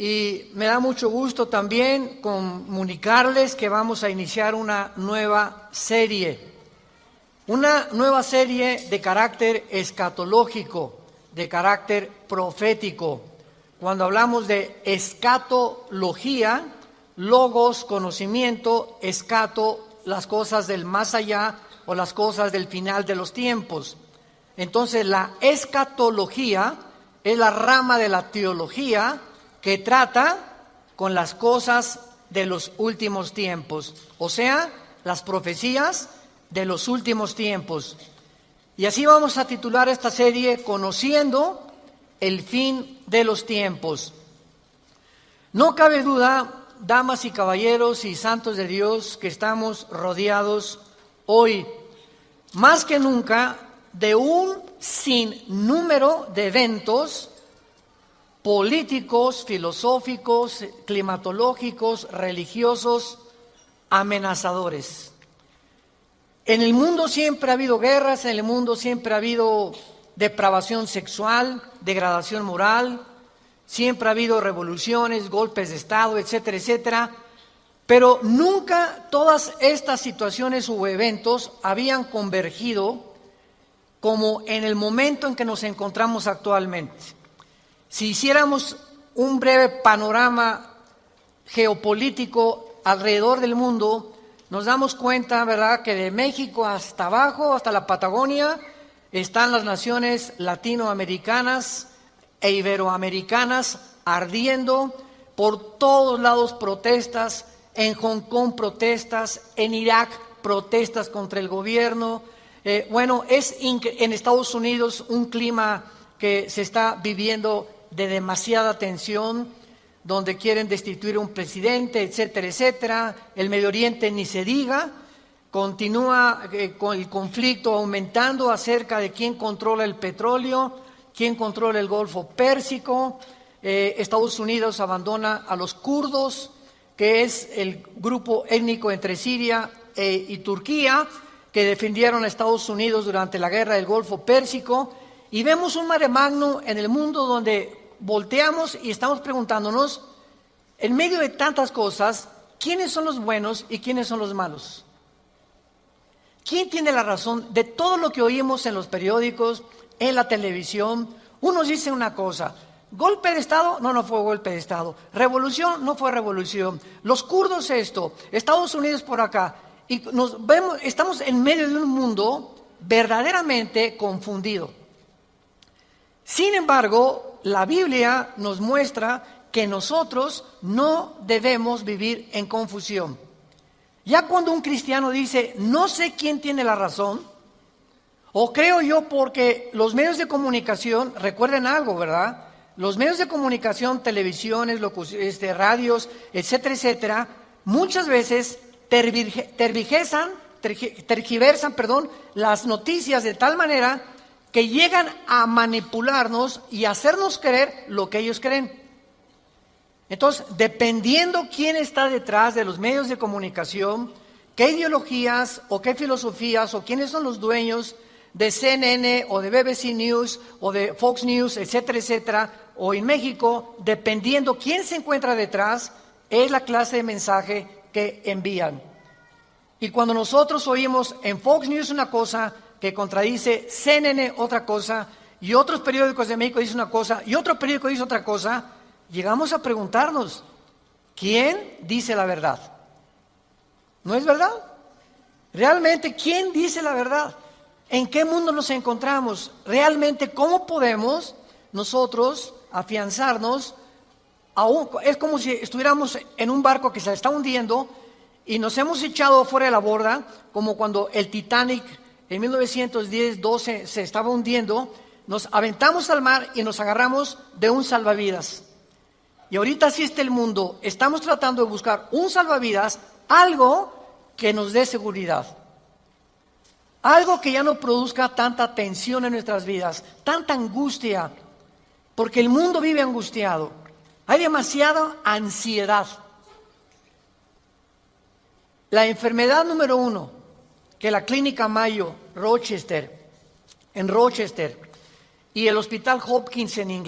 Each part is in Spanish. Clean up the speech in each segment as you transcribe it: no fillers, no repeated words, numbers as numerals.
Y me da mucho gusto también comunicarles que vamos a iniciar una nueva serie de carácter escatológico, de carácter profético. Cuando hablamos de escatología, logos, conocimiento, escato, las cosas del más allá o las cosas del final de los tiempos. Entonces la escatología es la rama de la teología que trata con las cosas de los últimos tiempos, o sea, las profecías de los últimos tiempos. Y así vamos a titular esta serie, Conociendo el fin de los tiempos. No cabe duda, damas y caballeros y santos de Dios, que estamos rodeados hoy, más que nunca, de un sinnúmero de eventos políticos, filosóficos, climatológicos, religiosos, amenazadores. En el mundo siempre ha habido guerras, en el mundo siempre ha habido depravación sexual, degradación moral, siempre ha habido revoluciones, golpes de Estado, etcétera, etcétera, pero nunca todas estas situaciones u eventos habían convergido como en el momento en que nos encontramos actualmente. Si hiciéramos un breve panorama geopolítico alrededor del mundo, nos damos cuenta, ¿verdad?, que de México hasta abajo, hasta la Patagonia, están las naciones latinoamericanas e iberoamericanas ardiendo, por todos lados protestas, en Hong Kong protestas, en Irak protestas contra el gobierno. Es en Estados Unidos un clima que se está viviendo de demasiada tensión, donde quieren destituir a un presidente, etcétera, etcétera. El Medio Oriente ni se diga, continúa con el conflicto aumentando acerca de quién controla el petróleo, quién controla el Golfo Pérsico. Estados Unidos abandona a los kurdos, que es el grupo étnico entre Siria y Turquía, que defendieron a Estados Unidos durante la guerra del Golfo Pérsico. Y vemos un mare magnum en el mundo donde volteamos y estamos preguntándonos, en medio de tantas cosas, ¿quiénes son los buenos y quiénes son los malos? ¿Quién tiene la razón de todo lo que oímos en los periódicos, en la televisión? Unos dicen una cosa, golpe de Estado, no fue golpe de Estado, revolución, no fue revolución, los kurdos esto, Estados Unidos por acá, y estamos en medio de un mundo verdaderamente confundido. Sin embargo, la Biblia nos muestra que nosotros no debemos vivir en confusión. Ya cuando un cristiano dice, no sé quién tiene la razón, o creo yo porque los medios de comunicación, recuerden algo, ¿verdad? Los medios de comunicación, televisiones, radios, etcétera, etcétera, muchas veces tergiversan, las noticias de tal manera que llegan a manipularnos y hacernos creer lo que ellos creen. Entonces, dependiendo quién está detrás de los medios de comunicación, qué ideologías o qué filosofías o quiénes son los dueños de CNN o de BBC News o de Fox News, etcétera, etcétera, o en México, dependiendo quién se encuentra detrás, es la clase de mensaje que envían. Y cuando nosotros oímos en Fox News una cosa que contradice CNN otra cosa, y otros periódicos de México dicen una cosa, y otro periódico dice otra cosa, llegamos a preguntarnos, ¿quién dice la verdad? ¿No es verdad? Realmente, ¿quién dice la verdad? ¿En qué mundo nos encontramos? Realmente, ¿cómo podemos nosotros afianzarnos? Es como si estuviéramos en un barco que se está hundiendo y nos hemos echado fuera de la borda, como cuando el Titanic en 1910-12 se estaba hundiendo, nos aventamos al mar y nos agarramos de un salvavidas. Y ahorita así está el mundo, estamos tratando de buscar un salvavidas, algo que nos dé seguridad. Algo que ya no produzca tanta tensión en nuestras vidas, tanta angustia, porque el mundo vive angustiado. Hay demasiada ansiedad. La enfermedad número 1 que la Clínica Mayo en Rochester y el Hospital Hopkins en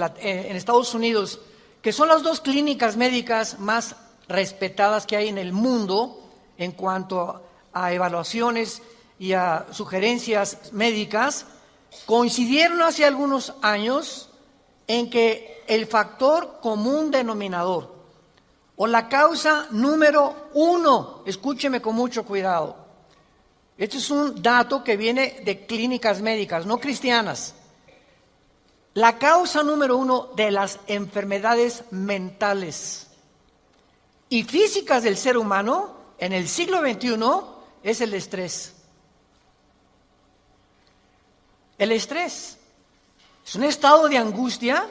Estados Unidos, que son las dos clínicas médicas más respetadas que hay en el mundo en cuanto a evaluaciones y a sugerencias médicas, coincidieron hace algunos años en que el factor común denominador o la causa número 1, escúcheme con mucho cuidado, este es un dato que viene de clínicas médicas, no cristianas, la causa número 1 de las enfermedades mentales y físicas del ser humano en el siglo XXI es el estrés. El estrés es un estado de angustia,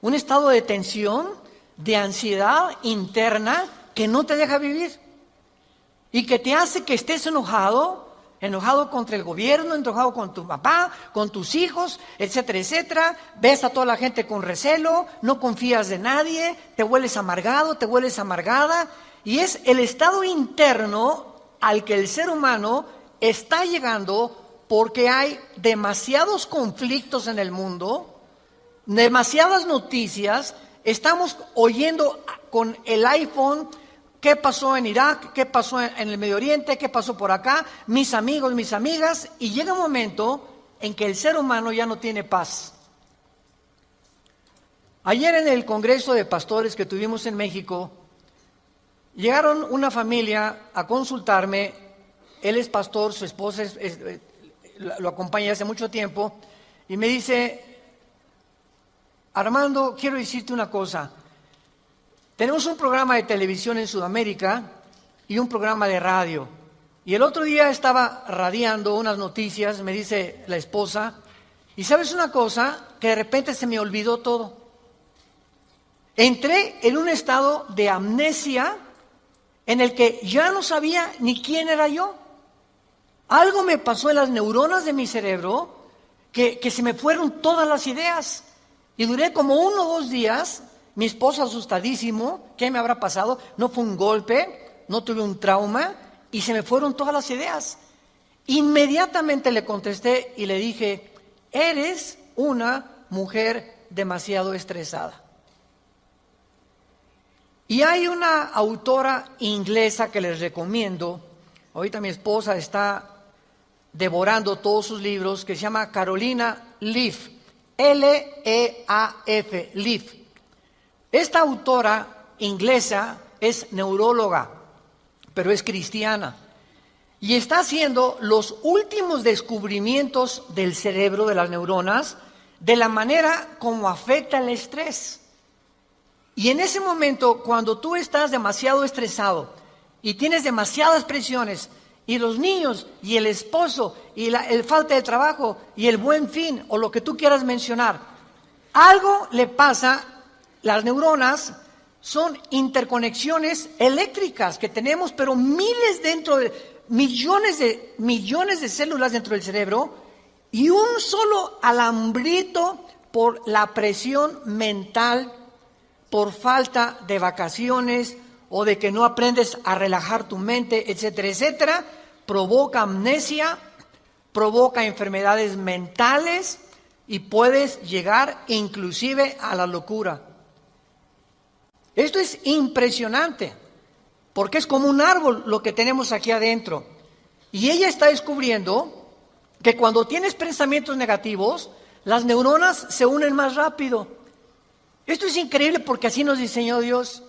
un estado de tensión, de ansiedad interna que no te deja vivir y que te hace que estés enojado contra el gobierno, enojado con tu papá, con tus hijos, etcétera, etcétera. Ves a toda la gente con recelo, no confías de nadie, te vuelves amargado, te vuelves amargada. Y es el estado interno al que el ser humano está llegando porque hay demasiados conflictos en el mundo, demasiadas noticias. Estamos oyendo con el iPhone qué pasó en Irak, qué pasó en el Medio Oriente, qué pasó por acá, mis amigos, mis amigas, y llega un momento en que el ser humano ya no tiene paz. Ayer en el Congreso de Pastores que tuvimos en México, llegaron una familia a consultarme, él es pastor, su esposa lo acompaña hace mucho tiempo, y me dice: Armando, quiero decirte una cosa. Tenemos un programa de televisión en Sudamérica y un programa de radio. Y el otro día estaba radiando unas noticias, me dice la esposa, y ¿sabes una cosa? Que de repente se me olvidó todo. Entré en un estado de amnesia en el que ya no sabía ni quién era yo. Algo me pasó en las neuronas de mi cerebro que se me fueron todas las ideas. Y duré como 1 o 2 días, mi esposo asustadísimo, ¿qué me habrá pasado? No fue un golpe, no tuve un trauma y se me fueron todas las ideas. Inmediatamente le contesté y le dije: eres una mujer demasiado estresada. Y hay una autora inglesa que les recomiendo, ahorita mi esposa está devorando todos sus libros, que se llama Carolina Leaf, L-E-A-F, Leaf. Esta autora inglesa es neuróloga, pero es cristiana, y está haciendo los últimos descubrimientos del cerebro, de las neuronas, de la manera como afecta el estrés. Y en ese momento, cuando tú estás demasiado estresado y tienes demasiadas presiones, y los niños, y el esposo, y el falta de trabajo, y el buen fin, o lo que tú quieras mencionar, algo le pasa. Las neuronas son interconexiones eléctricas que tenemos, pero millones de células dentro del cerebro, y un solo alambrito por la presión mental, por falta de vacaciones o de que no aprendes a relajar tu mente, etcétera, etcétera, provoca amnesia, provoca enfermedades mentales y puedes llegar inclusive a la locura. Esto es impresionante, porque es como un árbol lo que tenemos aquí adentro. Y ella está descubriendo que cuando tienes pensamientos negativos, las neuronas se unen más rápido. Esto es increíble porque así nos diseñó Dios.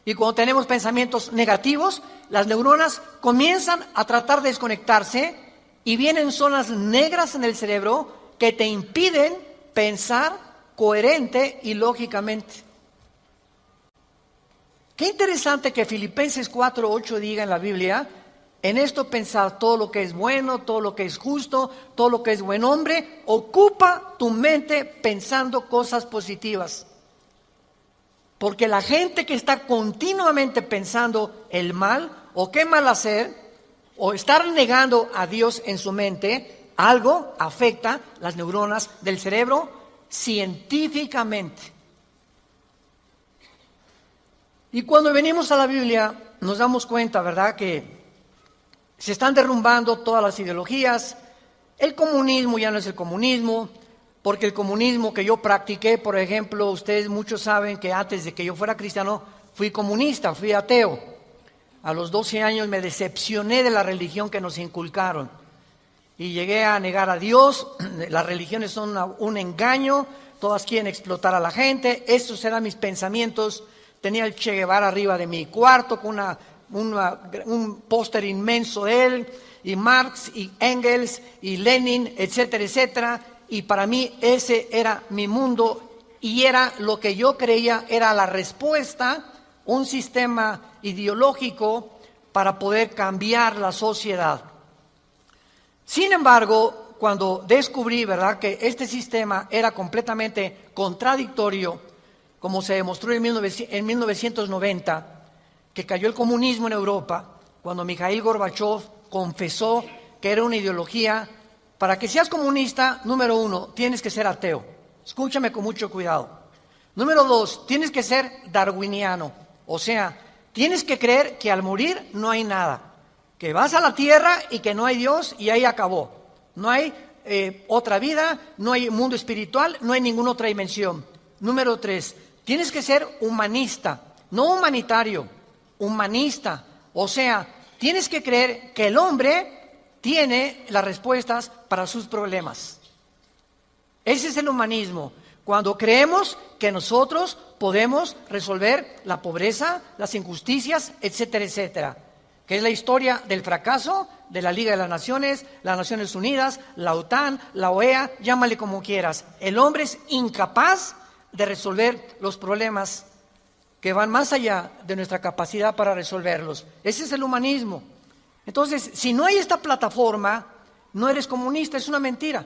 Y cuando tenemos pensamientos negativos, las neuronas comienzan a tratar de desconectarse y vienen zonas negras en el cerebro que te impiden pensar coherente y lógicamente. Qué interesante que Filipenses 4:8 diga en la Biblia: en esto pensar todo lo que es bueno, todo lo que es justo, todo lo que es buen hombre, ocupa tu mente pensando cosas positivas. Porque la gente que está continuamente pensando el mal, o qué mal hacer, o estar negando a Dios en su mente, algo afecta las neuronas del cerebro científicamente. Y cuando venimos a la Biblia nos damos cuenta, ¿verdad?, que se están derrumbando todas las ideologías. El comunismo ya no es el comunismo, porque el comunismo que yo practiqué, por ejemplo, ustedes muchos saben que antes de que yo fuera cristiano, fui comunista, fui ateo. A los 12 años me decepcioné de la religión que nos inculcaron y llegué a negar a Dios. Las religiones son un engaño, todas quieren explotar a la gente. Esos eran mis pensamientos. Tenía el Che Guevara arriba de mi cuarto con un póster inmenso de él, y Marx y Engels y Lenin, etcétera, etcétera. Y para mí ese era mi mundo y era lo que yo creía era la respuesta, un sistema ideológico para poder cambiar la sociedad. Sin embargo, cuando descubrí, ¿verdad?, que este sistema era completamente contradictorio, como se demostró en 1990, que cayó el comunismo en Europa, cuando Mikhail Gorbachev confesó que era una ideología. Para que seas comunista, número 1, tienes que ser ateo. Escúchame con mucho cuidado. Número 2, tienes que ser darwiniano. O sea, tienes que creer que al morir no hay nada. Que vas a la tierra y que no hay Dios y ahí acabó. No hay otra vida, no hay mundo espiritual, no hay ninguna otra dimensión. Número 3, tienes que ser humanista, no humanitario, humanista. O sea, tienes que creer que el hombre tiene las respuestas para sus problemas. Ese es el humanismo. Cuando creemos que nosotros podemos resolver la pobreza, las injusticias, etcétera, etcétera. Que es la historia del fracaso de la Liga de las Naciones Unidas, la OTAN, la OEA, llámale como quieras. El hombre es incapaz de resolver los problemas que van más allá de nuestra capacidad para resolverlos. Ese es el humanismo. Entonces, si no hay esta plataforma, no eres comunista, es una mentira.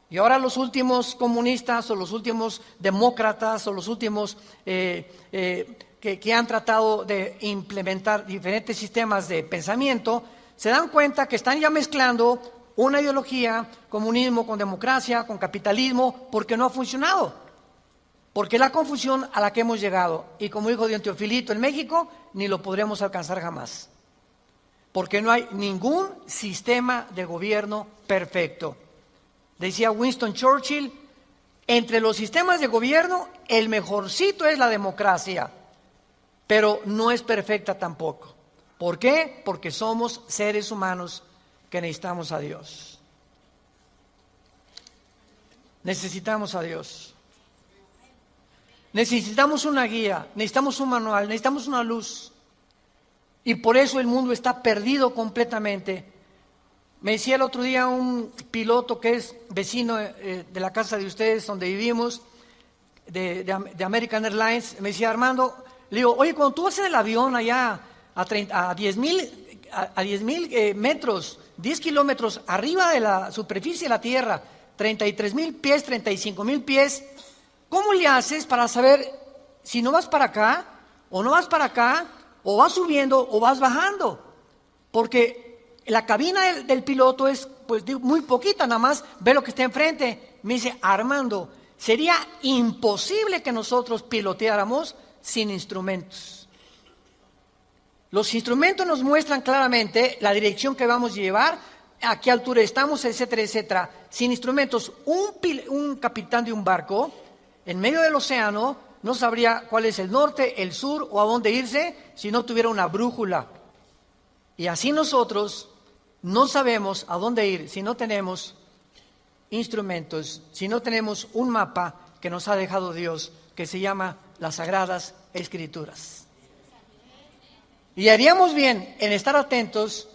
Y ahora los últimos comunistas o los últimos demócratas o los últimos que han tratado de implementar diferentes sistemas de pensamiento, se dan cuenta que están ya mezclando una ideología, comunismo con democracia, con capitalismo, porque no ha funcionado. Porque es la confusión a la que hemos llegado. Y como dijo don Teofilito, en México ni lo podremos alcanzar jamás. Porque no hay ningún sistema de gobierno perfecto. Decía Winston Churchill, entre los sistemas de gobierno, el mejorcito es la democracia, pero no es perfecta tampoco. ¿Por qué? Porque somos seres humanos que necesitamos a Dios. Necesitamos a Dios. Necesitamos una guía, necesitamos un manual, necesitamos una luz. Y por eso el mundo está perdido completamente. Me decía el otro día un piloto que es vecino de la casa de ustedes, donde vivimos, de American Airlines, me decía: Armando, le digo, oye, cuando tú vas en el avión allá a 10,000 metros, 10 kilómetros arriba de la superficie de la Tierra, 33,000 pies, 35,000 pies, ¿cómo le haces para saber si no vas para acá o no vas para acá? O vas subiendo o vas bajando, porque la cabina del piloto es pues muy poquita, nada más ve lo que está enfrente. Me dice: Armando, sería imposible que nosotros piloteáramos sin instrumentos. Los instrumentos nos muestran claramente la dirección que vamos a llevar, a qué altura estamos, etcétera, etcétera. Sin instrumentos, un capitán de un barco en medio del océano no sabría cuál es el norte, el sur o a dónde irse si no tuviera una brújula. Y así nosotros no sabemos a dónde ir si no tenemos instrumentos, si no tenemos un mapa que nos ha dejado Dios, que se llama las Sagradas Escrituras. Y haríamos bien en estar atentos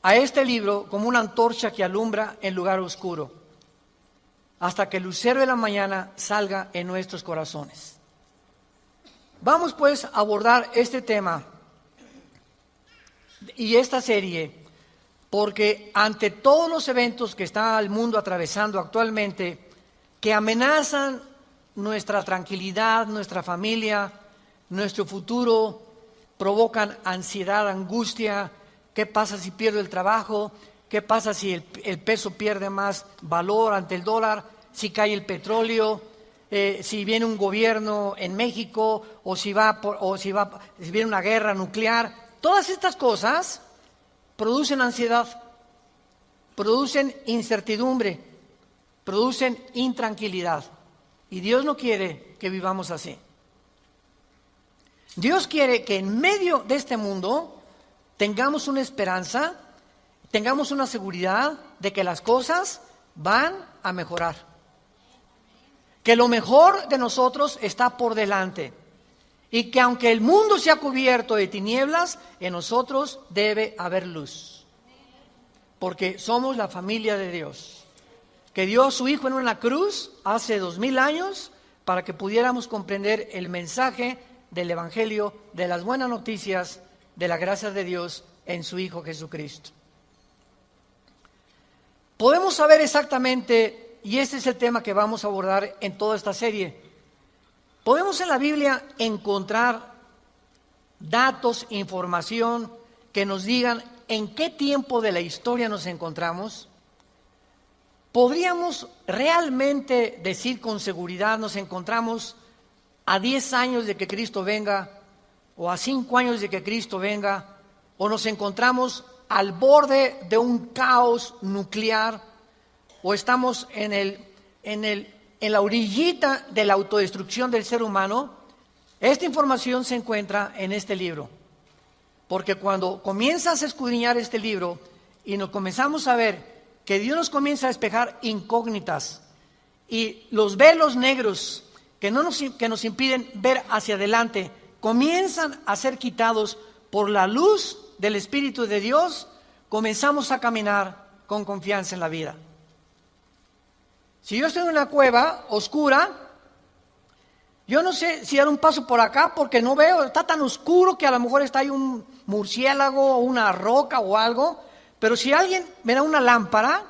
a este libro como una antorcha que alumbra en lugar oscuro, hasta que el lucero de la mañana salga en nuestros corazones. Vamos pues a abordar este tema y esta serie, porque ante todos los eventos que está el mundo atravesando actualmente, que amenazan nuestra tranquilidad, nuestra familia, nuestro futuro, provocan ansiedad, angustia. ¿Qué pasa si pierdo el trabajo? ¿Qué pasa si el peso pierde más valor ante el dólar? Si cae el petróleo, si viene un gobierno en México, o si viene una guerra nuclear. Todas estas cosas producen ansiedad, producen incertidumbre, producen intranquilidad. Y Dios no quiere que vivamos así. Dios quiere que en medio de este mundo tengamos una esperanza, tengamos una seguridad de que las cosas van a mejorar. Que lo mejor de nosotros está por delante. Y que aunque el mundo sea cubierto de tinieblas, en nosotros debe haber luz. Porque somos la familia de Dios. Que dio a su Hijo en una cruz hace 2000 años para que pudiéramos comprender el mensaje del Evangelio, de las buenas noticias, de la gracia de Dios en su Hijo Jesucristo. Podemos saber exactamente, y este es el tema que vamos a abordar en toda esta serie, podemos en la Biblia encontrar datos, información que nos digan en qué tiempo de la historia nos encontramos. ¿Podríamos realmente decir con seguridad nos encontramos a 10 años de que Cristo venga, o a 5 años de que Cristo venga, o nos encontramos al borde de un caos nuclear, o estamos en la orillita de la autodestrucción del ser humano? Esta información se encuentra en este libro, porque cuando comienzas a escudriñar este libro y nos comenzamos a ver que Dios nos comienza a despejar incógnitas y los velos negros que nos impiden ver hacia adelante comienzan a ser quitados por la luz del Espíritu de Dios, comenzamos a caminar con confianza en la vida. Si yo estoy en una cueva oscura, yo no sé si dar un paso por acá porque no veo, está tan oscuro que a lo mejor está ahí un murciélago o una roca o algo, pero si alguien me da una lámpara,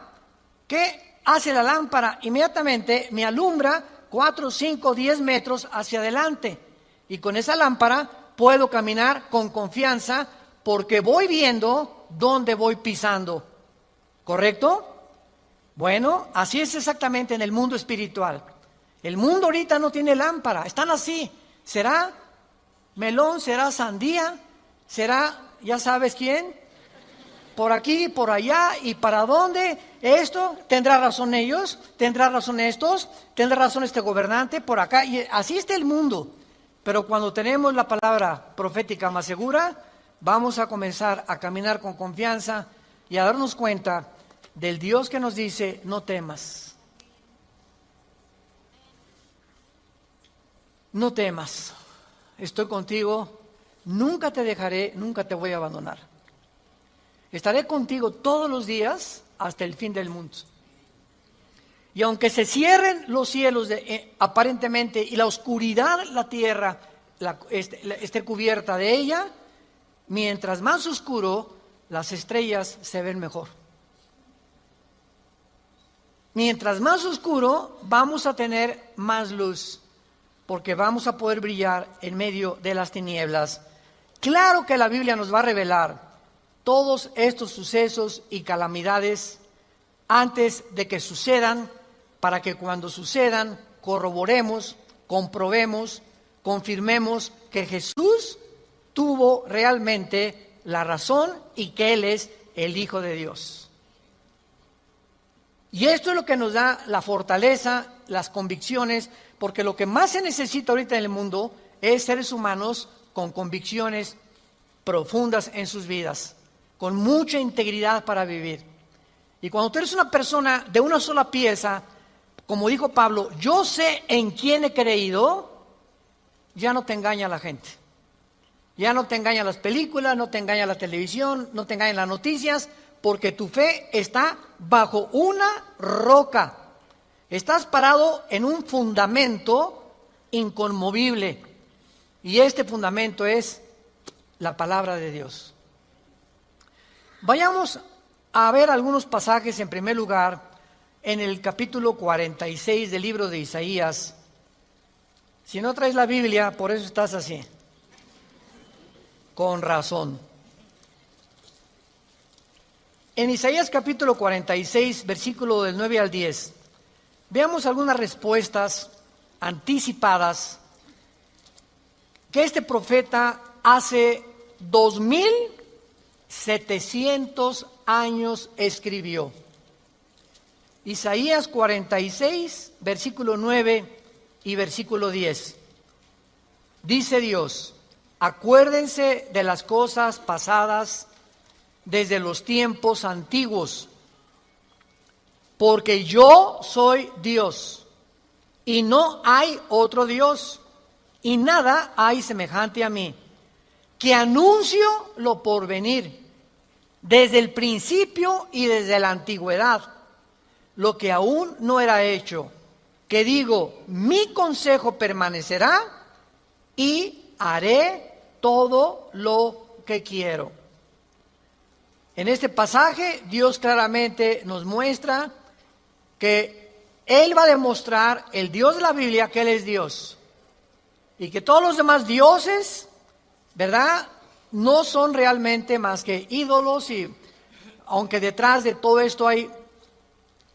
¿qué hace la lámpara? Inmediatamente me alumbra 4, 5, 10 metros hacia adelante. Y con esa lámpara puedo caminar con confianza porque voy viendo dónde voy pisando. ¿Correcto? Bueno, así es exactamente en el mundo espiritual. El mundo ahorita no tiene lámpara, están así. ¿Será melón? ¿Será sandía? ¿Será, ya sabes quién? Por aquí, por allá, ¿y para dónde? Esto, ¿tendrá razón ellos? ¿Tendrá razón estos? ¿Tendrá razón este gobernante? Por acá, y así está el mundo. Pero cuando tenemos la palabra profética más segura, vamos a comenzar a caminar con confianza y a darnos cuenta del Dios que nos dice, no temas. No temas, estoy contigo, nunca te dejaré, nunca te voy a abandonar. Estaré contigo todos los días hasta el fin del mundo. Y aunque se cierren los cielos aparentemente y la oscuridad, la tierra, esté cubierta de ella, mientras más oscuro, las estrellas se ven mejor. Mientras más oscuro, vamos a tener más luz, porque vamos a poder brillar en medio de las tinieblas. Claro que la Biblia nos va a revelar todos estos sucesos y calamidades antes de que sucedan, para que cuando sucedan corroboremos, comprobemos, confirmemos que Jesús tuvo realmente la razón y que Él es el Hijo de Dios. Y esto es lo que nos da la fortaleza, las convicciones, porque lo que más se necesita ahorita en el mundo es seres humanos con convicciones profundas en sus vidas, con mucha integridad para vivir. Y cuando tú eres una persona de una sola pieza, como dijo Pablo, yo sé en quién he creído, ya no te engaña la gente. Ya no te engañan las películas, no te engaña la televisión, no te engañan las noticias, porque tu fe está bajo una roca. Estás parado en un fundamento inconmovible. Y este fundamento es la palabra de Dios. Vayamos a ver algunos pasajes, en primer lugar, en el capítulo 46 del libro de Isaías. Si no traes la Biblia, por eso estás así. Con razón. En Isaías capítulo 46, versículo del 9 al 10, veamos algunas respuestas anticipadas que este profeta hace 2700 años escribió. Isaías 46, versículo 9 y versículo 10. Dice Dios: acuérdense de las cosas pasadas desde los tiempos antiguos, porque yo soy Dios y no hay otro Dios, y nada hay semejante a mí, que anuncio lo porvenir, desde el principio y desde la antigüedad, lo que aún no era hecho, que digo, mi consejo permanecerá y haré todo lo que quiero. En este pasaje Dios claramente nos muestra que Él va a demostrar, el Dios de la Biblia, que Él es Dios. Y que todos los demás dioses, ¿verdad?, no son realmente más que ídolos, y aunque detrás de todo esto hay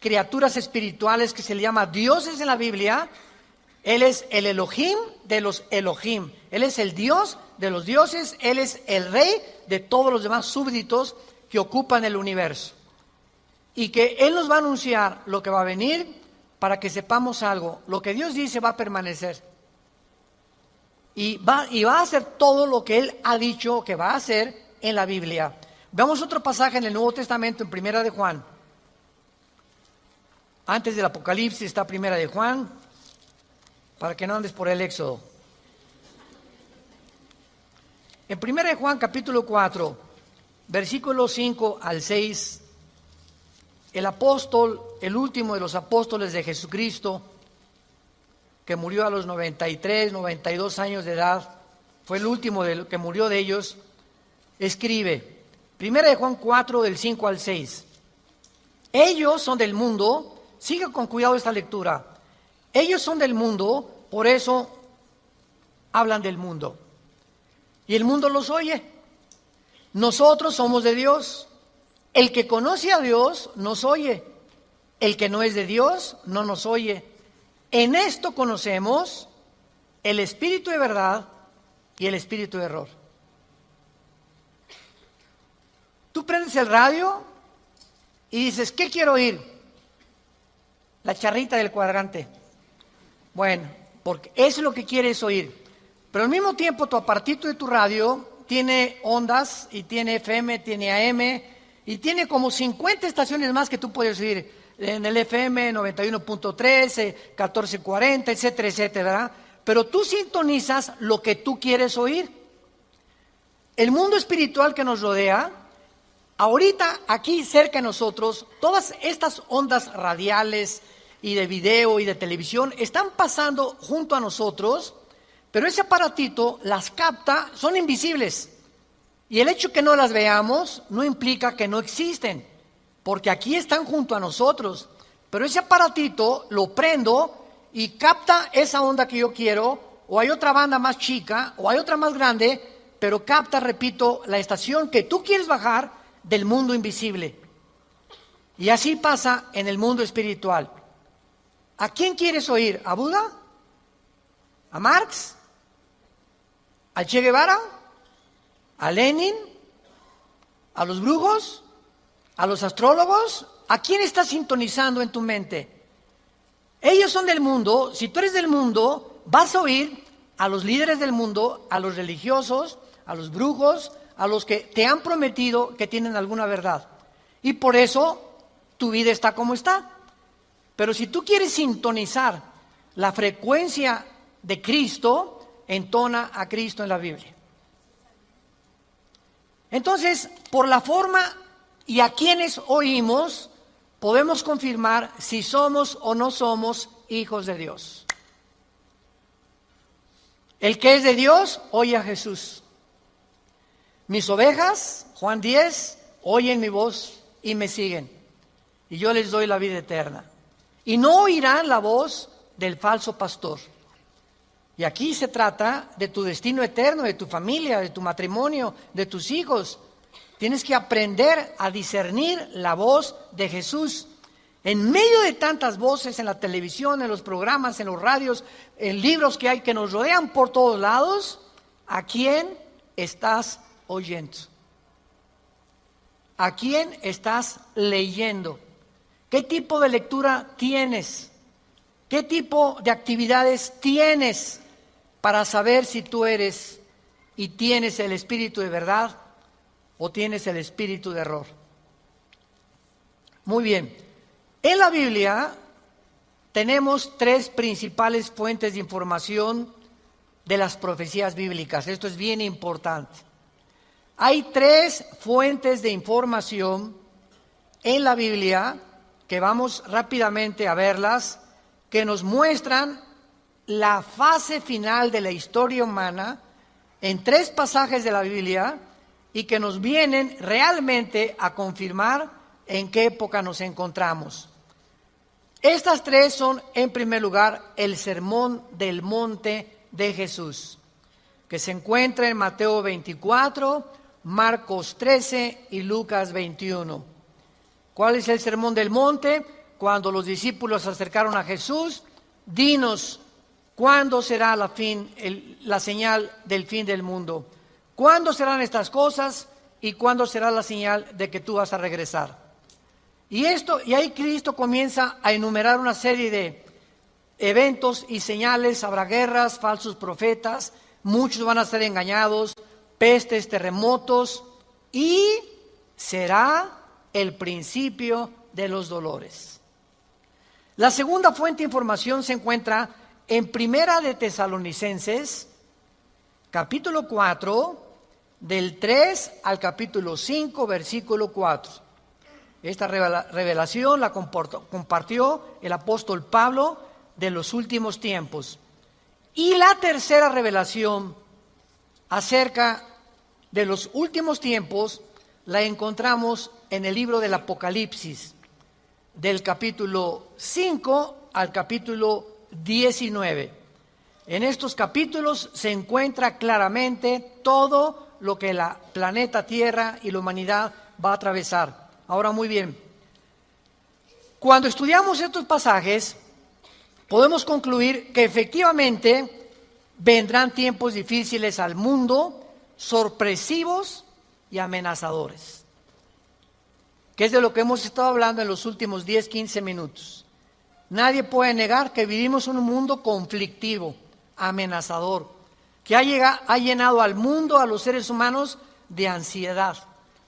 criaturas espirituales que se le llama dioses en la Biblia, Él es el Elohim de los Elohim. Él es el Dios de los dioses, Él es el rey de todos los demás súbditos que ocupan el universo. Y que Él nos va a anunciar lo que va a venir para que sepamos algo. Lo que Dios dice va a permanecer. Y va a hacer todo lo que Él ha dicho que va a hacer en la Biblia. Veamos otro pasaje en el Nuevo Testamento, en Primera de Juan. Antes del Apocalipsis está Primera de Juan, para que no andes por el Éxodo. En Primera de Juan, capítulo 4, versículos 5 al 6, el apóstol, el último de los apóstoles de Jesucristo, que murió a los 93, 92 años de edad, fue el último que murió de ellos, escribe, Primera de Juan 4, del 5 al 6, ellos son del mundo. Siga con cuidado esta lectura. Ellos son del mundo, por eso hablan del mundo. Y el mundo los oye. Nosotros somos de Dios. El que conoce a Dios nos oye. El que no es de Dios no nos oye. En esto conocemos el espíritu de verdad y el espíritu de error. Tú prendes el radio y dices, ¿qué quiero oír? La charrita del cuadrante. Bueno, porque eso es lo que quieres oír. Pero al mismo tiempo tu aparatito de tu radio tiene ondas y tiene FM, tiene AM y tiene como 50 estaciones más que tú puedes oír en el FM 91.3, 1440, etcétera, etcétera, ¿verdad? Pero tú sintonizas lo que tú quieres oír. El mundo espiritual que nos rodea, ahorita aquí cerca de nosotros, todas estas ondas radiales y de video y de televisión están pasando junto a nosotros, pero ese aparatito las capta, son invisibles. Y el hecho que no las veamos no implica que no existen, porque aquí están junto a nosotros. Pero ese aparatito lo prendo y capta esa onda que yo quiero, o hay otra banda más chica, o hay otra más grande, pero capta, repito, la estación que tú quieres bajar del mundo invisible. Y así pasa en el mundo espiritual. ¿A quién quieres oír? ¿A Buda? ¿A Marx? ¿A Che Guevara? ¿A Lenin? ¿A los brujos? ¿A los astrólogos? ¿A quién estás sintonizando en tu mente? Ellos son del mundo. Si tú eres del mundo, vas a oír a los líderes del mundo, a los religiosos, a los brujos, a los que te han prometido que tienen alguna verdad. Y por eso tu vida está como está. Pero si tú quieres sintonizar la frecuencia de Cristo, entona a Cristo en la Biblia. Entonces, por la forma y a quienes oímos, podemos confirmar si somos o no somos hijos de Dios. El que es de Dios, oye a Jesús. Mis ovejas, Juan 10, oyen mi voz y me siguen. Y yo les doy la vida eterna. Y no oirán la voz del falso pastor. Y aquí se trata de tu destino eterno, de tu familia, de tu matrimonio, de tus hijos. Tienes que aprender a discernir la voz de Jesús. En medio de tantas voces en la televisión, en los programas, en los radios, en libros que hay que nos rodean por todos lados, ¿a quién estás oyendo? ¿A quién estás leyendo? ¿Qué tipo de lectura tienes? ¿Qué tipo de actividades tienes para saber si tú eres y tienes el espíritu de verdad o tienes el espíritu de error? Muy bien. En la Biblia tenemos tres principales fuentes de información de las profecías bíblicas. Esto es bien importante. Hay tres fuentes de información en la Biblia, que vamos rápidamente a verlas, que nos muestran la fase final de la historia humana en tres pasajes de la Biblia y que nos vienen realmente a confirmar en qué época nos encontramos. Estas tres son, en primer lugar, el Sermón del Monte de Jesús, que se encuentra en Mateo 24, Marcos 13 y Lucas 21. ¿Cuál es el Sermón del Monte? Cuando los discípulos se acercaron a Jesús, dinos, ¿cuándo será la señal del fin del mundo? ¿Cuándo serán estas cosas y cuándo será la señal de que tú vas a regresar? Y ahí Cristo comienza a enumerar una serie de eventos y señales. Habrá guerras, falsos profetas, muchos van a ser engañados, pestes, terremotos, y será el principio de los dolores. La segunda fuente de información se encuentra en Primera de Tesalonicenses, capítulo 4, del 3 al capítulo 5, versículo 4. Esta revelación la compartió el apóstol Pablo de los últimos tiempos. Y la tercera revelación acerca de los últimos tiempos la encontramos en el libro del Apocalipsis, del capítulo 5 al capítulo 19. En estos capítulos se encuentra claramente todo lo que la planeta Tierra y la humanidad va a atravesar. Ahora, muy bien, cuando estudiamos estos pasajes, podemos concluir que efectivamente vendrán tiempos difíciles al mundo, sorpresivos y amenazadores, que es de lo que hemos estado hablando en los últimos 10, 15 minutos. Nadie puede negar que vivimos en un mundo conflictivo, amenazador, que ha llenado al mundo, a los seres humanos, de ansiedad,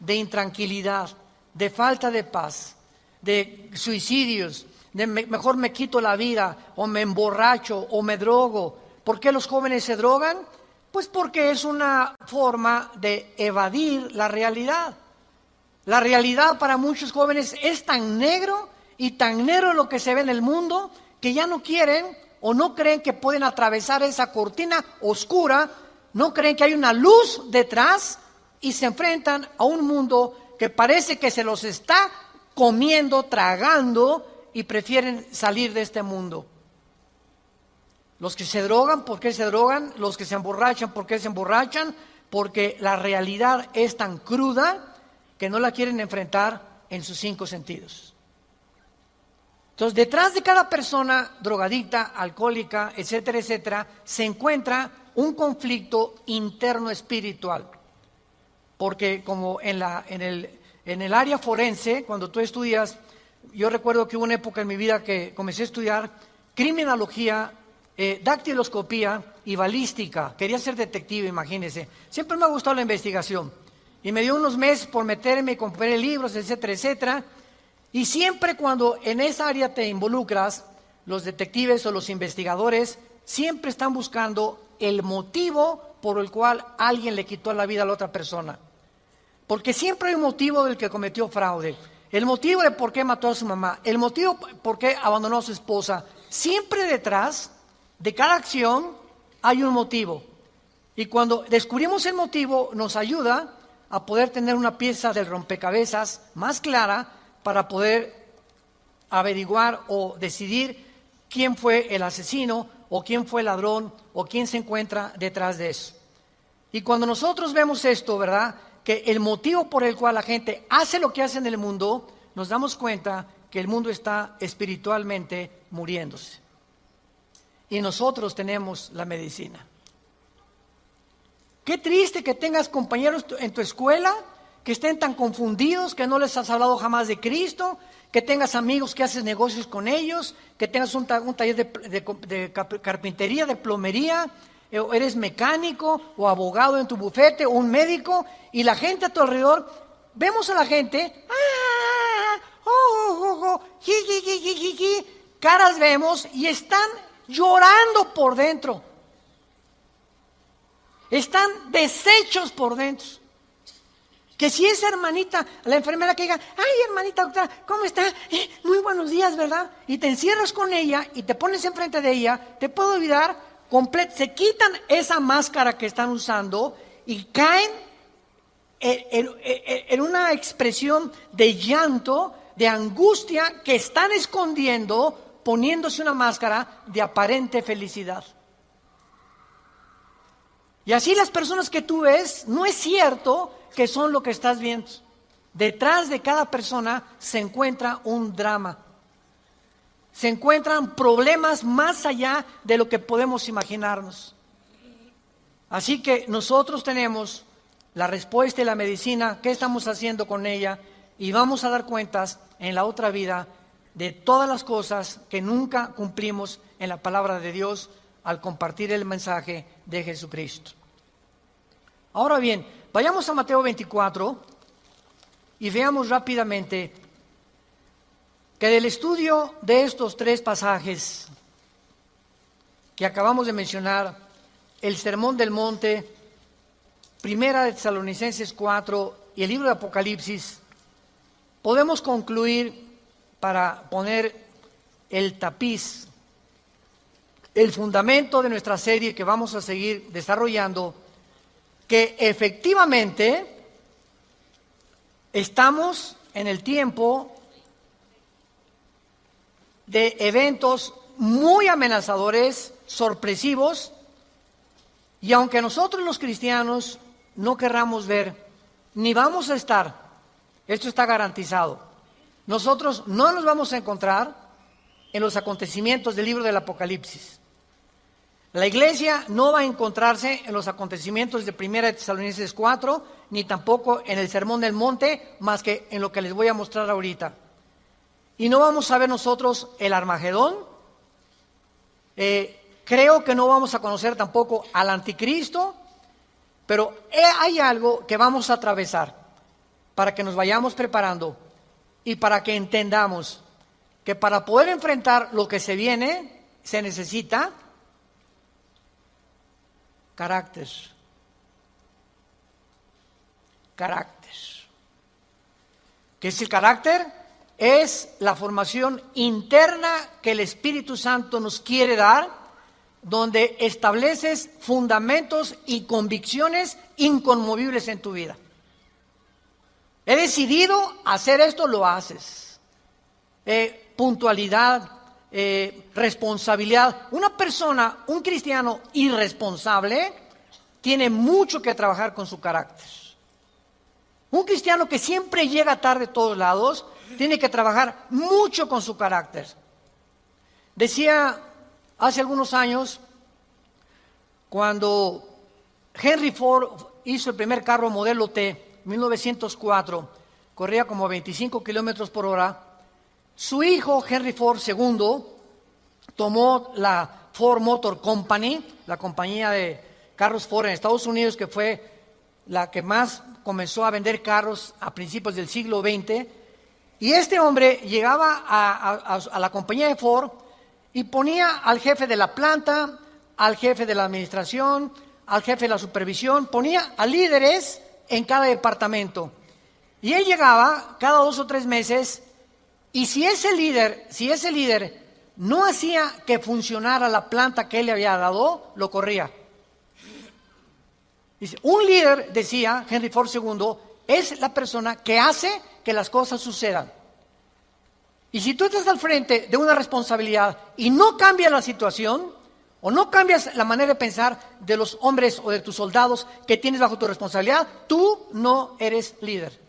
de intranquilidad, de falta de paz, de suicidios, de mejor me quito la vida, o me emborracho, o me drogo. ¿Por qué los jóvenes se drogan? Pues porque es una forma de evadir la realidad. La realidad para muchos jóvenes es tan negro y tan negro lo que se ve en el mundo que ya no quieren o no creen que pueden atravesar esa cortina oscura, no creen que hay una luz detrás y se enfrentan a un mundo que parece que se los está comiendo, tragando, y prefieren salir de este mundo. Los que se drogan, ¿por qué se drogan? Los que se emborrachan, ¿por qué se emborrachan? Porque la realidad es tan cruda que no la quieren enfrentar en sus 5 sentidos. Entonces, detrás de cada persona drogadicta, alcohólica, etcétera, etcétera, se encuentra un conflicto interno espiritual. Porque como en el área forense, cuando tú estudias, yo recuerdo que hubo una época en mi vida que comencé a estudiar criminología, dactiloscopía y balística. Quería ser detective, imagínense. Siempre me ha gustado la investigación. Y me dio unos meses por meterme y compré libros, etcétera, etcétera. Y siempre cuando en esa área te involucras, los detectives o los investigadores siempre están buscando el motivo por el cual alguien le quitó la vida a la otra persona. Porque siempre hay un motivo del que cometió fraude. El motivo de por qué mató a su mamá. El motivo por qué abandonó a su esposa. Siempre detrás de cada acción hay un motivo. Y cuando descubrimos el motivo, nos ayuda a poder tener una pieza del rompecabezas más clara para poder averiguar o decidir quién fue el asesino o quién fue el ladrón o quién se encuentra detrás de eso. Y cuando nosotros vemos esto, ¿verdad?, que el motivo por el cual la gente hace lo que hace en el mundo, nos damos cuenta que el mundo está espiritualmente muriéndose. Y nosotros tenemos la medicina. Qué triste que tengas compañeros en tu escuela que estén tan confundidos, que no les has hablado jamás de Cristo, que tengas amigos que haces negocios con ellos, que tengas un taller de carpintería, de plomería, o eres mecánico o abogado en tu bufete o un médico, y la gente a tu alrededor, vemos a la gente, caras vemos y están llorando por dentro. Están deshechos por dentro. Que si esa hermanita, la enfermera que diga, ay hermanita doctora, ¿cómo está? Muy buenos días, ¿verdad? Y te encierras con ella y te pones enfrente de ella, te puede olvidar, se quitan esa máscara que están usando y caen en una expresión de llanto, de angustia que están escondiendo, poniéndose una máscara de aparente felicidad. Y así las personas que tú ves, no es cierto que son lo que estás viendo. Detrás de cada persona se encuentra un drama. Se encuentran problemas más allá de lo que podemos imaginarnos. Así que nosotros tenemos la respuesta y la medicina, qué estamos haciendo con ella, y vamos a dar cuentas en la otra vida de todas las cosas que nunca cumplimos en la palabra de Dios al compartir el mensaje de Jesucristo. Ahora bien, vayamos a Mateo 24 y veamos rápidamente que del estudio de estos tres pasajes que acabamos de mencionar, el Sermón del Monte, Primera de Tesalonicenses 4 y el libro de Apocalipsis, podemos concluir, para poner el tapiz, el fundamento de nuestra serie que vamos a seguir desarrollando, que efectivamente estamos en el tiempo de eventos muy amenazadores, sorpresivos, y aunque nosotros los cristianos no querramos ver, ni vamos a estar, esto está garantizado, nosotros no nos vamos a encontrar en los acontecimientos del libro del Apocalipsis. La iglesia no va a encontrarse en los acontecimientos de Primera de Tesalonicenses 4, ni tampoco en el Sermón del Monte, más que en lo que les voy a mostrar ahorita. Y no vamos a ver nosotros el Armagedón. Creo que no vamos a conocer tampoco al Anticristo, pero hay algo que vamos a atravesar para que nos vayamos preparando y para que entendamos que para poder enfrentar lo que se viene, se necesita carácter. Carácter. ¿Qué es el carácter? Es la formación interna que el Espíritu Santo nos quiere dar, donde estableces fundamentos y convicciones inconmovibles en tu vida. He decidido hacer esto, lo haces. Puntualidad, responsabilidad. Una persona, un cristiano irresponsable, tiene mucho que trabajar con su carácter. Un cristiano que siempre llega tarde a todos lados, tiene que trabajar mucho con su carácter. Decía hace algunos años, cuando Henry Ford hizo el primer carro modelo T, 1904, corría como 25 kilómetros por hora, su hijo Henry Ford II tomó la Ford Motor Company, la compañía de carros Ford en Estados Unidos, que fue la que más comenzó a vender carros a principios del siglo XX, y este hombre llegaba a la compañía de Ford y ponía al jefe de la planta, al jefe de la administración, al jefe de la supervisión, ponía a líderes en cada departamento. Y él llegaba cada 2 o 3 meses, y si ese líder no hacía que funcionara la planta que él le había dado, lo corría. Dice, un líder, decía Henry Ford II, es la persona que hace que las cosas sucedan. Y si tú estás al frente de una responsabilidad y no cambias la situación, o no cambias la manera de pensar de los hombres o de tus soldados que tienes bajo tu responsabilidad, tú no eres líder.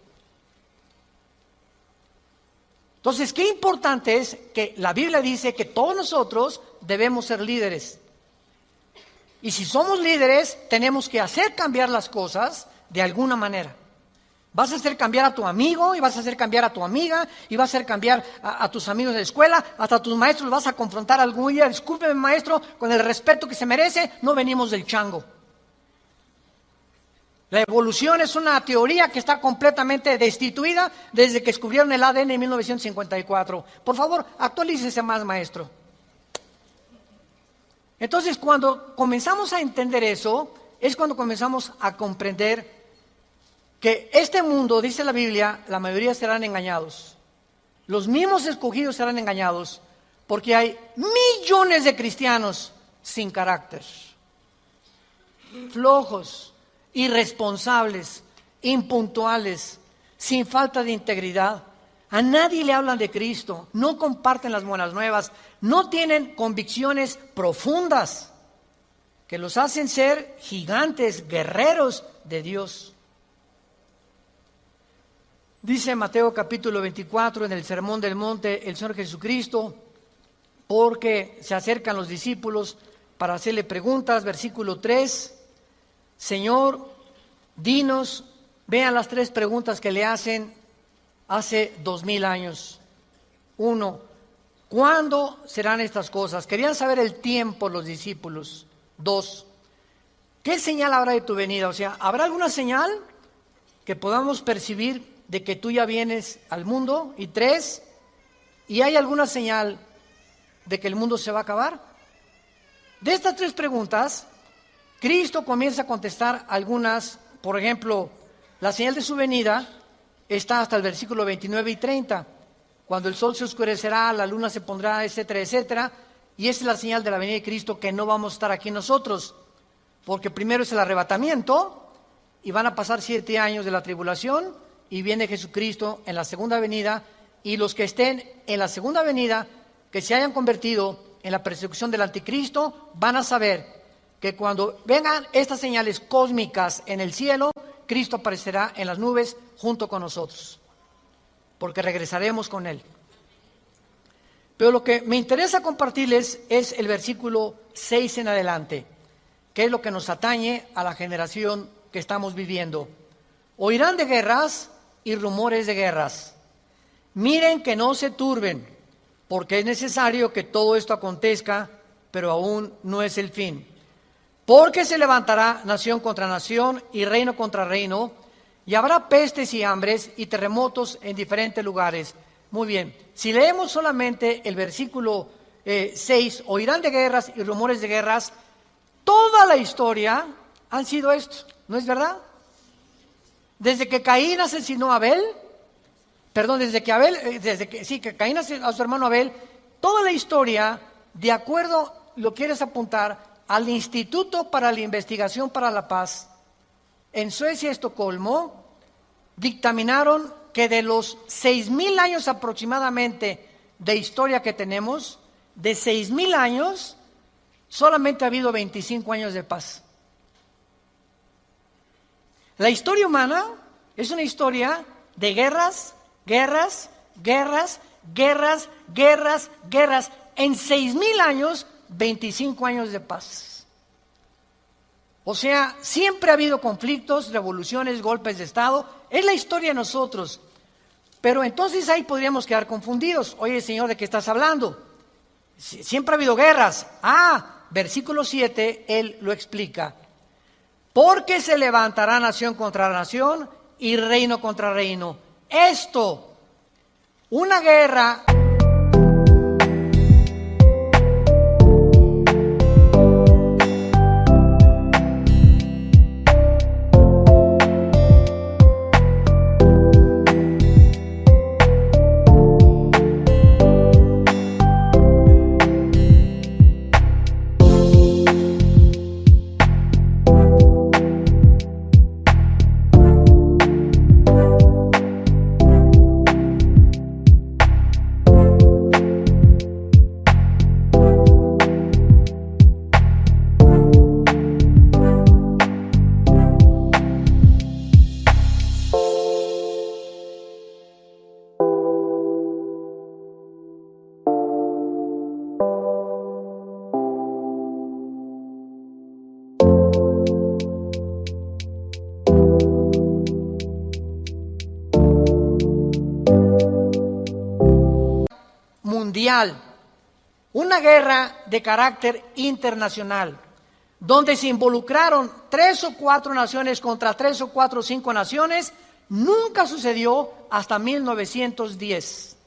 Entonces, qué importante es que la Biblia dice que todos nosotros debemos ser líderes. Y si somos líderes, tenemos que hacer cambiar las cosas de alguna manera. Vas a hacer cambiar a tu amigo y vas a hacer cambiar a tu amiga y vas a hacer cambiar a tus amigos de la escuela, hasta a tus maestros vas a confrontar algún día. Discúlpeme, maestro, con el respeto que se merece, no venimos del chango. La evolución es una teoría que está completamente destituida desde que descubrieron el ADN en 1954. Por favor, actualícese más, maestro. Entonces, cuando comenzamos a entender eso, es cuando comenzamos a comprender que este mundo, dice la Biblia, la mayoría serán engañados. Los mismos escogidos serán engañados porque hay millones de cristianos sin carácter, flojos, irresponsables, impuntuales, sin falta de integridad. A nadie le hablan de Cristo, no comparten las buenas nuevas, no tienen convicciones profundas que los hacen ser gigantes, guerreros de Dios. Dice Mateo capítulo 24 en el Sermón del Monte el Señor Jesucristo, porque se acercan los discípulos para hacerle preguntas, versículo 3, Señor, dinos, vean las 3 preguntas que le hacen hace 2000 años. 1, ¿cuándo serán estas cosas? Querían saber el tiempo los discípulos. 2, ¿qué señal habrá de tu venida? O sea, ¿habrá alguna señal que podamos percibir de que tú ya vienes al mundo? Y 3, ¿y hay alguna señal de que el mundo se va a acabar? De estas 3 preguntas, Cristo comienza a contestar algunas. Por ejemplo, la señal de su venida está hasta el versículo 29 y 30, cuando el sol se oscurecerá, la luna se pondrá, etcétera, etcétera, y esa es la señal de la venida de Cristo, que no vamos a estar aquí nosotros, porque primero es el arrebatamiento, y van a pasar 7 años de la tribulación, y viene Jesucristo en la segunda venida, y los que estén en la segunda venida, que se hayan convertido en la persecución del anticristo, van a saber que cuando vengan estas señales cósmicas en el cielo, Cristo aparecerá en las nubes junto con nosotros, porque regresaremos con Él. Pero lo que me interesa compartirles es el versículo 6 en adelante, que es lo que nos atañe a la generación que estamos viviendo. Oirán de guerras y rumores de guerras. Miren que no se turben, porque es necesario que todo esto acontezca, pero aún no es el fin. Porque se levantará nación contra nación y reino contra reino, y habrá pestes y hambres y terremotos en diferentes lugares. Muy bien, si leemos solamente el versículo 6, oirán de guerras y rumores de guerras, toda la historia han sido esto, ¿no es verdad? Desde que Caín asesinó a Abel, que Caín asesinó a su hermano Abel, toda la historia, de acuerdo, lo quieres apuntar, al Instituto para la Investigación para la Paz, en Suecia, Estocolmo, dictaminaron que de los 6,000 años aproximadamente de historia que tenemos, de 6,000 años, solamente ha habido 25 años de paz. La historia humana es una historia de guerras, guerras, guerras, guerras, guerras, guerras. En 6,000 años, 25 años de paz. O sea, siempre ha habido conflictos, revoluciones, golpes de Estado. Es la historia de nosotros. Pero entonces ahí podríamos quedar confundidos. Oye, Señor, ¿de qué estás hablando? Siempre ha habido guerras. Versículo 7, Él lo explica. Porque se levantará nación contra nación y reino contra reino. Esto, una guerra mundial, una guerra de carácter internacional, donde se involucraron 3 o 4 naciones contra 3 o 4 o 5 naciones, nunca sucedió hasta 1910,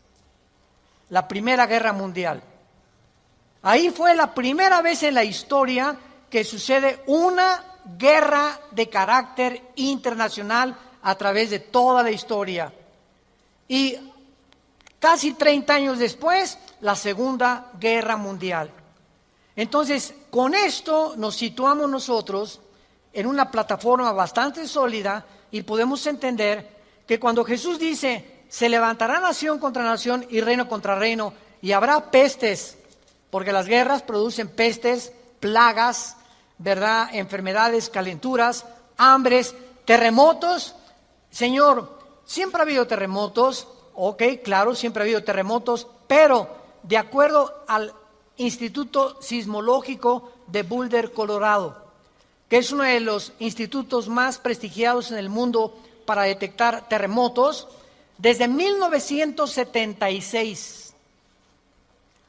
la Primera Guerra Mundial. Ahí fue la primera vez en la historia que sucede una guerra de carácter internacional a través de toda la historia. Y casi 30 años después, la Segunda Guerra Mundial. Entonces, con esto nos situamos nosotros en una plataforma bastante sólida y podemos entender que cuando Jesús dice, se levantará nación contra nación y reino contra reino, y habrá pestes, porque las guerras producen pestes, plagas, ¿verdad? Enfermedades, calenturas, hambres, terremotos. Señor, siempre ha habido terremotos, ok, claro, siempre ha habido terremotos, pero de acuerdo al Instituto Sismológico de Boulder, Colorado, que es uno de los institutos más prestigiados en el mundo para detectar terremotos, desde 1976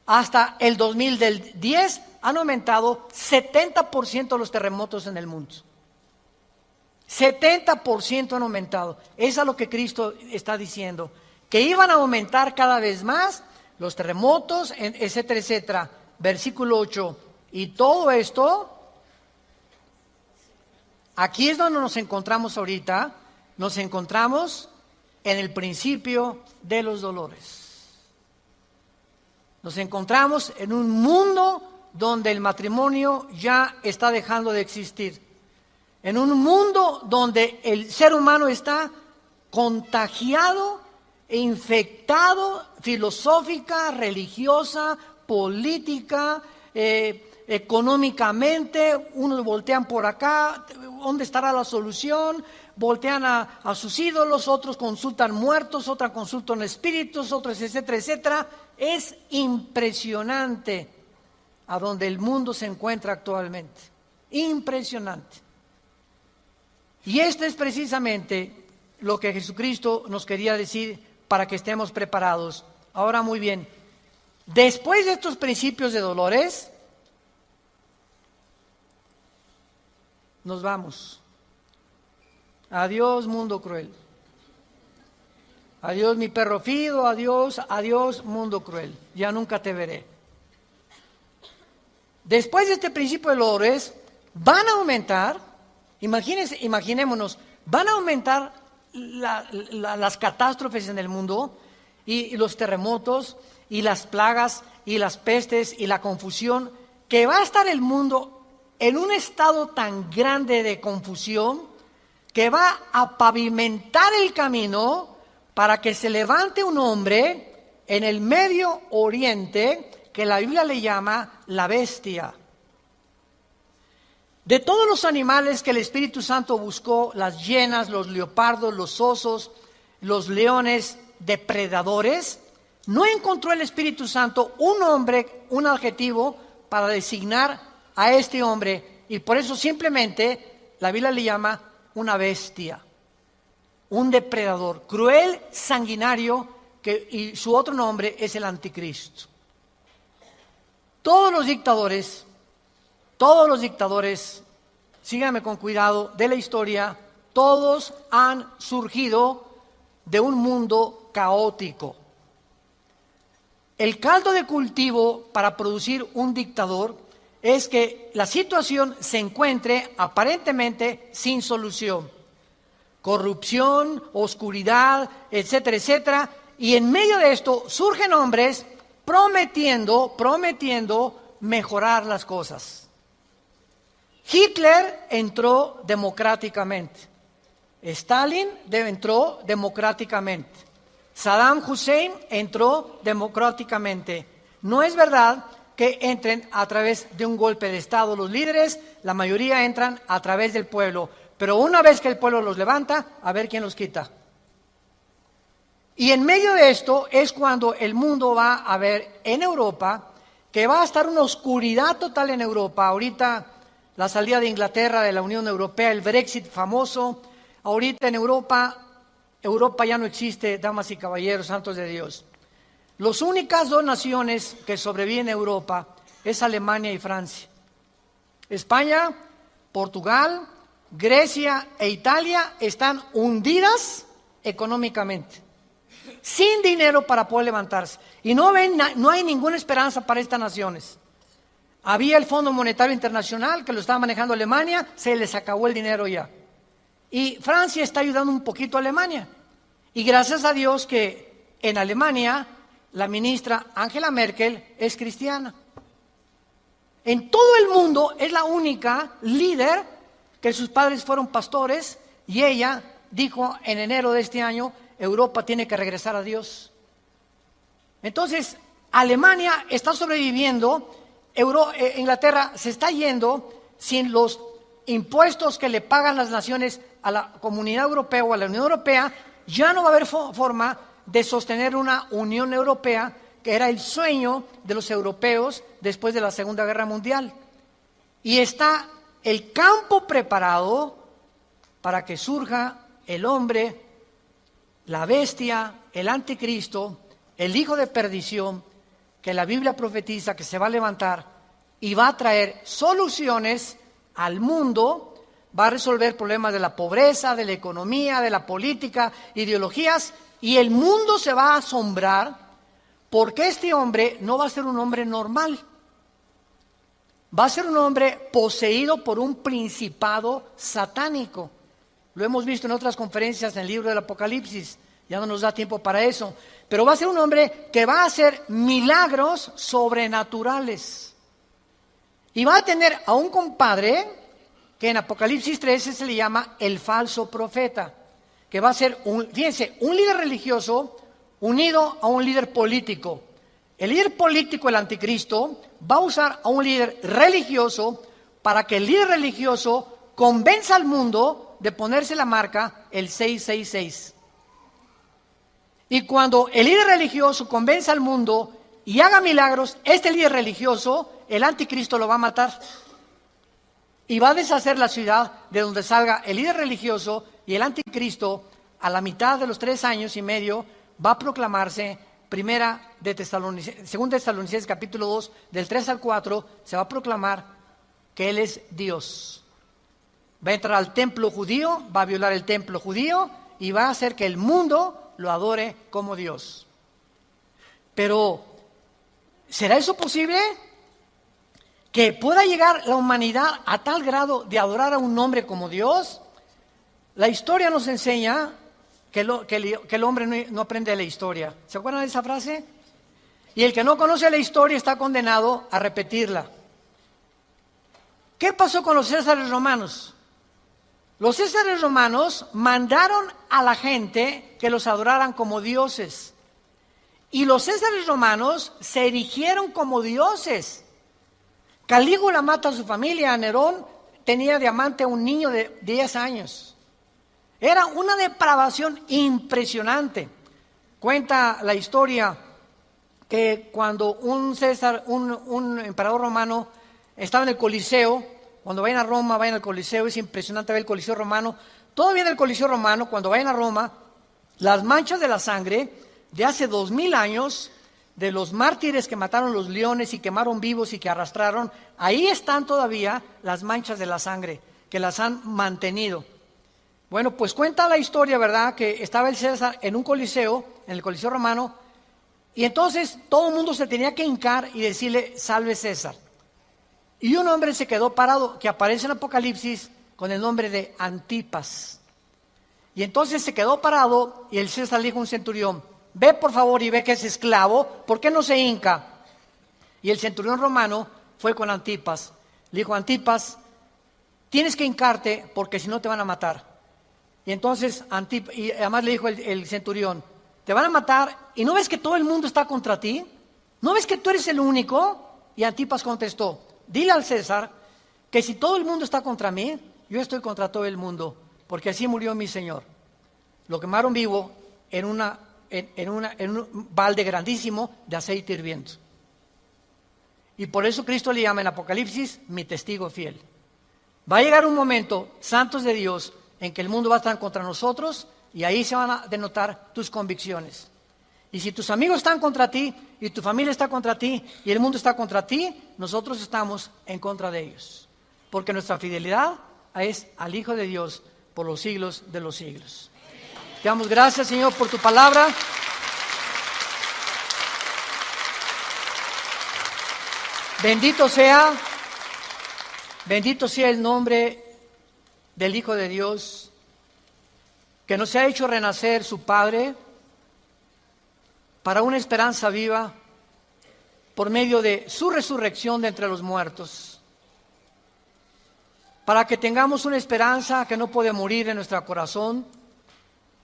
hasta el 2010 han aumentado 70% los terremotos en el mundo. 70% han aumentado. Es a lo que Cristo está diciendo, que iban a aumentar cada vez más los terremotos, etcétera, etcétera. Versículo 8. Y todo esto, aquí es donde nos encontramos ahorita. Nos encontramos en el principio de los dolores. Nos encontramos en un mundo donde el matrimonio ya está dejando de existir. En un mundo donde el ser humano está contagiado e infectado filosófica, religiosa, política, económicamente. Unos voltean por acá, ¿dónde estará la solución? Voltean a sus ídolos, otros consultan muertos, otros consultan espíritus, otros etcétera, etcétera. Es impresionante a donde el mundo se encuentra actualmente. Impresionante. Y esto es precisamente lo que Jesucristo nos quería decir para que estemos preparados. Ahora, muy bien, después de estos principios de dolores, nos vamos. Adiós, mundo cruel. Adiós, mi perro fido, adiós, adiós, mundo cruel. Ya nunca te veré. Después de este principio de dolores, van a aumentar, imaginémonos, van a aumentar las catástrofes en el mundo y los terremotos y las plagas y las pestes y la confusión, que va a estar el mundo en un estado tan grande de confusión que va a pavimentar el camino para que se levante un hombre en el Medio Oriente que la Biblia le llama la bestia. De todos los animales que el Espíritu Santo buscó, las hienas, los leopardos, los osos, los leones depredadores, no encontró el Espíritu Santo un nombre, un adjetivo para designar a este hombre, y por eso simplemente la Biblia le llama una bestia, un depredador, cruel, sanguinario, y su otro nombre es el anticristo. Todos los dictadores, síganme con cuidado, de la historia, todos han surgido de un mundo caótico. El caldo de cultivo para producir un dictador es que la situación se encuentre aparentemente sin solución. Corrupción, oscuridad, etcétera, etcétera. Y en medio de esto surgen hombres prometiendo mejorar las cosas. Hitler entró democráticamente. Stalin entró democráticamente. Saddam Hussein entró democráticamente. No es verdad que entren a través de un golpe de Estado los líderes, la mayoría entran a través del pueblo. Pero una vez que el pueblo los levanta, a ver quién los quita. Y en medio de esto es cuando el mundo va a ver en Europa que va a estar una oscuridad total en Europa. Ahorita la salida de Inglaterra de la Unión Europea, el Brexit famoso. Ahorita en Europa ya no existe, damas y caballeros, santos de Dios. Las únicas dos naciones que sobreviven en Europa es Alemania y Francia. España, Portugal, Grecia e Italia están hundidas económicamente, sin dinero para poder levantarse. Y no hay ninguna esperanza para estas naciones. Había el Fondo Monetario Internacional que lo estaba manejando Alemania, se les acabó el dinero ya. Y Francia está ayudando un poquito a Alemania. Y gracias a Dios que en Alemania la ministra Angela Merkel es cristiana. En todo el mundo es la única líder que sus padres fueron pastores y ella dijo en enero de este año, Europa tiene que regresar a Dios. Entonces, Alemania está sobreviviendo, Inglaterra se está yendo sin los impuestos que le pagan las naciones a la Comunidad Europea o a la Unión Europea. Ya no va a haber forma de sostener una Unión Europea, que era el sueño de los europeos después de la Segunda Guerra Mundial. Y está el campo preparado para que surja el hombre, la bestia, el anticristo, el hijo de perdición, que la Biblia profetiza que se va a levantar y va a traer soluciones al mundo, va a resolver problemas de la pobreza, de la economía, de la política, ideologías, y el mundo se va a asombrar porque este hombre no va a ser un hombre normal. Va a ser un hombre poseído por un principado satánico. Lo hemos visto en otras conferencias en el libro del Apocalipsis. Ya no nos da tiempo para eso. Pero va a ser un hombre que va a hacer milagros sobrenaturales. Y va a tener a un compadre que en Apocalipsis 13 se le llama el falso profeta. Que va a ser, fíjense, un líder religioso unido a un líder político. El líder político, el anticristo, va a usar a un líder religioso para que el líder religioso convenza al mundo de ponerse la marca el 666. Y cuando el líder religioso convenza al mundo y haga milagros, este líder religioso, el anticristo lo va a matar. Y va a deshacer la ciudad de donde salga el líder religioso, y el anticristo, a la mitad de los 3 años y medio, va a proclamarse. Según Tesalonicenses capítulo 2, del 3 al 4, se va a proclamar que Él es Dios. Va a entrar al templo judío, va a violar el templo judío y va a hacer que el mundo lo adore como Dios. Pero, ¿será eso posible? ¿Que pueda llegar la humanidad a tal grado de adorar a un hombre como Dios? La historia nos enseña que el hombre no aprende de la historia. ¿Se acuerdan de esa frase? Y el que no conoce la historia está condenado a repetirla. ¿Qué pasó con los césares romanos? Los césares romanos mandaron a la gente que los adoraran como dioses. Y los césares romanos se erigieron como dioses. Calígula mata a su familia. Nerón tenía de amante a un niño de 10 años. Era una depravación impresionante. Cuenta la historia que cuando un emperador romano estaba en el Coliseo, cuando vayan a Roma, vayan al Coliseo, es impresionante ver el Coliseo romano. Todavía en el Coliseo romano, cuando vayan a Roma, las manchas de la sangre de hace 2000 años, de los mártires que mataron los leones y quemaron vivos y que arrastraron, ahí están todavía las manchas de la sangre, que las han mantenido. Bueno, pues cuenta la historia, ¿verdad?, que estaba el César en un coliseo, en el Coliseo romano, y entonces todo el mundo se tenía que hincar y decirle, salve César. Y un hombre se quedó parado, que aparece en Apocalipsis con el nombre de Antipas. Y entonces se quedó parado y el César le dijo a un centurión, ve por favor y ve que es esclavo, ¿por qué no se hinca? Y el centurión romano fue con Antipas. Le dijo, Antipas, tienes que hincarte porque si no te van a matar. Y entonces, y además le dijo el centurión, te van a matar y ¿no ves que todo el mundo está contra ti? ¿No ves que tú eres el único? Y Antipas contestó, dile al César que si todo el mundo está contra mí, yo estoy contra todo el mundo, porque así murió mi Señor. Lo quemaron vivo en un balde grandísimo de aceite hirviendo. Y por eso Cristo le llama en Apocalipsis mi testigo fiel. Va a llegar un momento, santos de Dios, en que el mundo va a estar contra nosotros y ahí se van a denotar tus convicciones. Y si tus amigos están contra ti, y tu familia está contra ti, y el mundo está contra ti, nosotros estamos en contra de ellos. Porque nuestra fidelidad es al Hijo de Dios por los siglos de los siglos. Te damos gracias, Señor, por tu palabra. Bendito sea el nombre del Hijo de Dios, que nos ha hecho renacer su Padre para una esperanza viva por medio de su resurrección de entre los muertos, para que tengamos una esperanza que no puede morir en nuestro corazón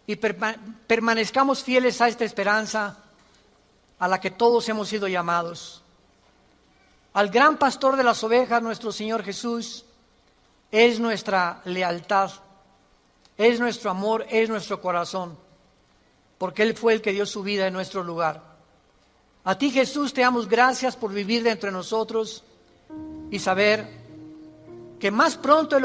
y permanezcamos fieles a esta esperanza a la que todos hemos sido llamados. Al gran pastor de las ovejas, nuestro Señor Jesús, es nuestra lealtad, es nuestro amor, es nuestro corazón, porque Él fue el que dio su vida en nuestro lugar. A ti, Jesús, te damos gracias por vivir de entre nosotros y saber que más pronto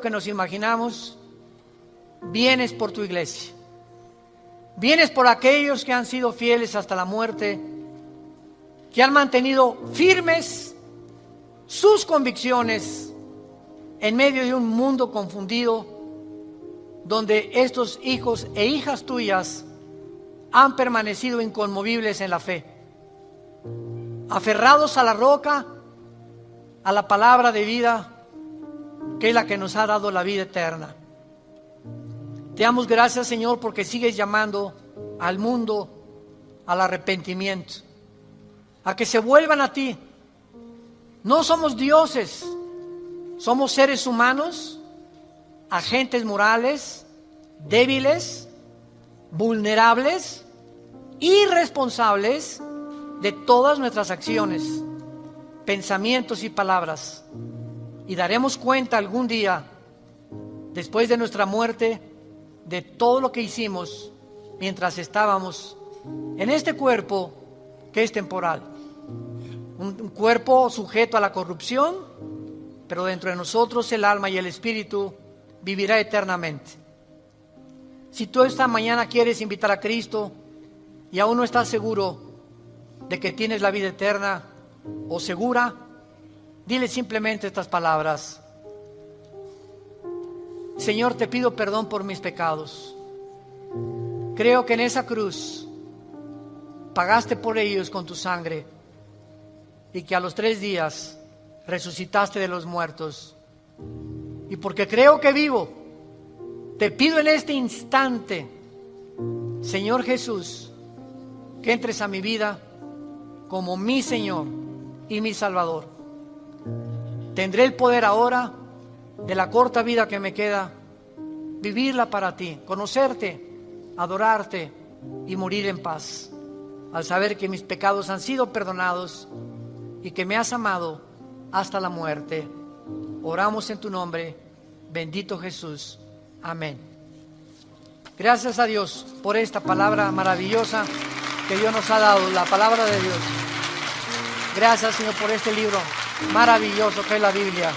que nos imaginamos, vienes por tu iglesia, vienes por aquellos que han sido fieles hasta la muerte, que han mantenido firmes sus convicciones en medio de un mundo confundido, donde estos hijos e hijas tuyas han permanecido inconmovibles en la fe, aferrados a la roca, a la palabra de vida, que es la que nos ha dado la vida eterna. Te damos gracias, Señor, porque sigues llamando al mundo al arrepentimiento, a que se vuelvan a ti. No somos dioses, somos seres humanos, agentes morales, débiles, vulnerables, irresponsables de todas nuestras acciones, pensamientos y palabras. Y daremos cuenta algún día, después de nuestra muerte, de todo lo que hicimos mientras estábamos en este cuerpo que es temporal. Un cuerpo sujeto a la corrupción, pero dentro de nosotros el alma y el espíritu vivirá eternamente. Si tú esta mañana quieres invitar a Cristo y aún no estás seguro de que tienes la vida eterna o segura, dile simplemente estas palabras: Señor, te pido perdón por mis pecados. Creo que en esa cruz pagaste por ellos con tu sangre y que a los 3 días resucitaste de los muertos. Y porque creo que vivo, te pido en este instante, Señor Jesús, que entres a mi vida como mi Señor y mi Salvador. Tendré el poder ahora, de la corta vida que me queda, vivirla para ti, conocerte, adorarte y morir en paz, al saber que mis pecados han sido perdonados y que me has amado hasta la muerte. Oramos en tu nombre, bendito Jesús. Amén. Gracias a Dios por esta palabra maravillosa que Dios nos ha dado, la palabra de Dios. Gracias, Señor, por este libro maravilloso que es la Biblia.